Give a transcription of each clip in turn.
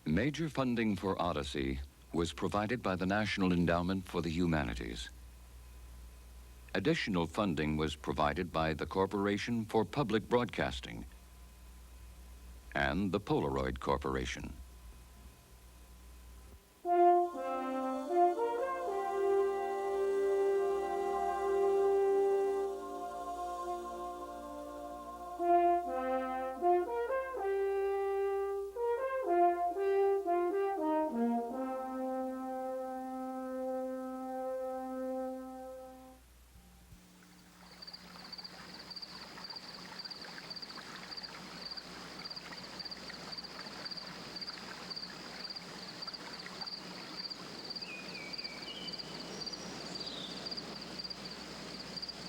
Major funding for Odyssey was provided by the National Endowment for the Humanities. Additional funding was provided by the Corporation for Public Broadcasting and the Polaroid Corporation.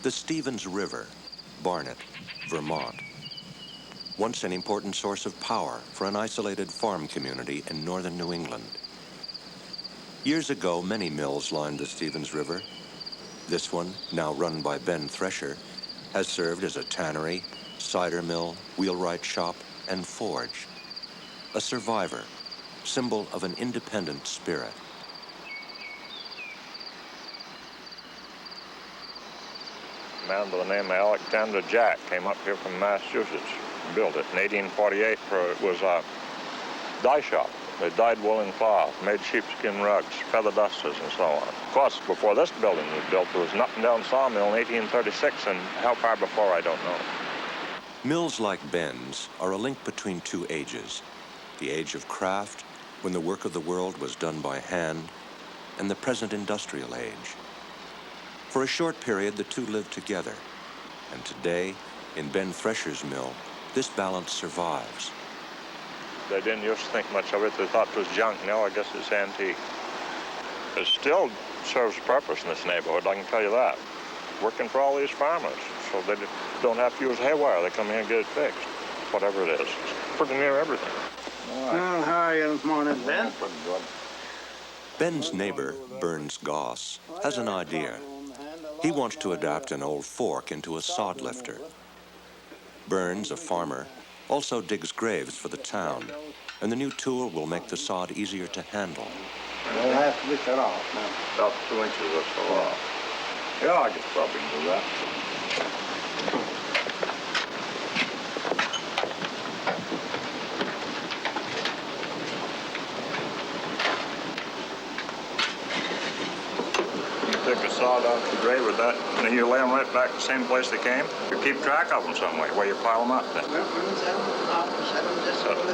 The Stevens River, Barnet, Vermont. Once an important source of power for an isolated farm community in northern New England. Years ago, many mills lined the Stevens River. This one, now run by Ben Thresher, has served as a tannery, cider mill, wheelwright shop, and forge. A survivor, symbol of an independent spirit. A man by the name of Alexander Jack came up here from Massachusetts, built it in 1848. It was a dye shop. They dyed woolen cloth, made sheepskin rugs, feather dusters, and so on. Of course, before this building was built, there was an up-and-down sawmill in 1836, and how far before, I don't know. Mills like Ben's are a link between two ages. The age of craft, when the work of the world was done by hand, and the present industrial age. For a short period, the two lived together. And today, in Ben Thresher's mill, this balance survives. They didn't used to think much of it. They thought it was junk. Now I guess it's antique. It still serves a purpose in this neighborhood, I can tell you that. Working for all these farmers, so they don't have to use haywire. They come here and get it fixed, whatever it is. It's pretty near everything. All right. Well, how are you this morning, Ben? Pretty good. Ben's neighbor, Burns Goss, has an idea. He wants to adapt an old fork into a sod lifter. Burns, a farmer, also digs graves for the town, and the new tool will make the sod easier to handle. It'll have to be cut off now. About 2 inches or so off. Yeah, I could probably do that. Take a sod off the grave with that, and then you lay them right back the same place they came. You keep track of them some way, where you pile them up then. So,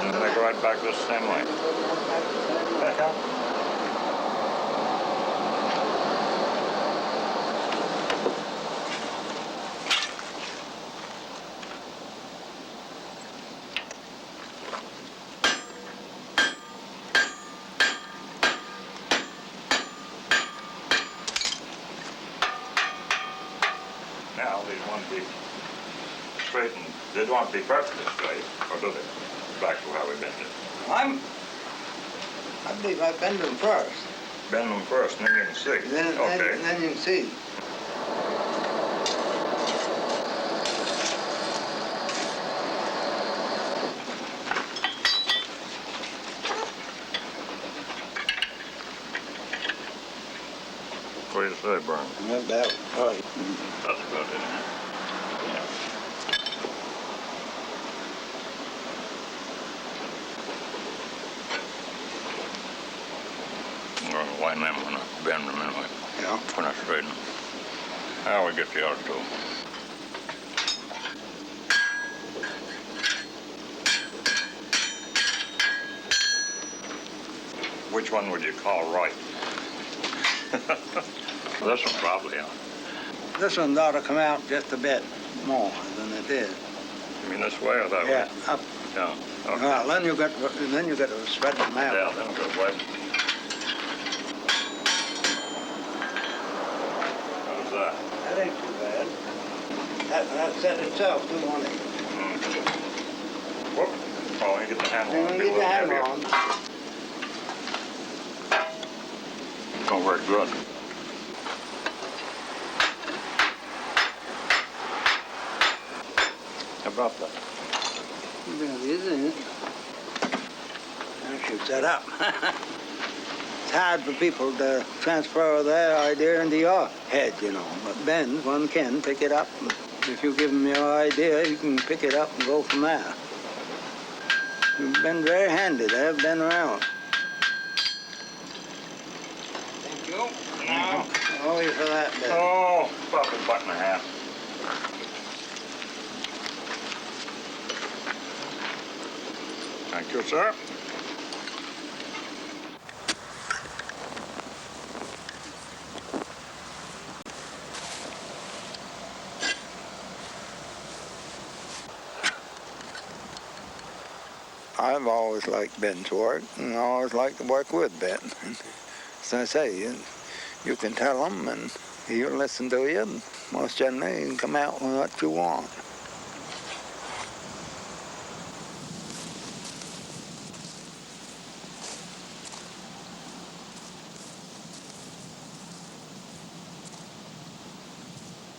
and they go right back this same way. Now, these want to be straightened. They don't want to be perfectly straight, or do they? Back to how we bend it. I believe I bend them first. Bend them first, and then you can see. Okay. Then you can see. What do you say, Burn? Not bad. All right. That's good, isn't it? I'm going to line them when I bend them anyway. Yeah. When I straighten them. Now we get the other two. Which one would you call right? This one probably, yeah. This one ought to come out just a bit more than it did. You mean this way or that way? Yeah, up. Yeah. Okay. Well, then you got to spread them out. Yeah, then good way. How's that? That ain't too bad. That set itself too on it. Whoop. Oh, you get the handle on. You get the handle on. Oh, very good. How about that? That is, isn't it? shoots that up. It's hard for people to transfer their idea into your head, you know. But Ben, one can pick it up. And if you give him your idea, you can pick it up and go from there. You've been very handy. They've been around. Thank you. Now, oh, you for that, Ben. Oh, about a buck and a half. Thank you, sir. I've always liked Ben's work, and I always liked to work with Ben. As I say, you can tell him, and he'll listen to you, and most generally, you can come out with what you want.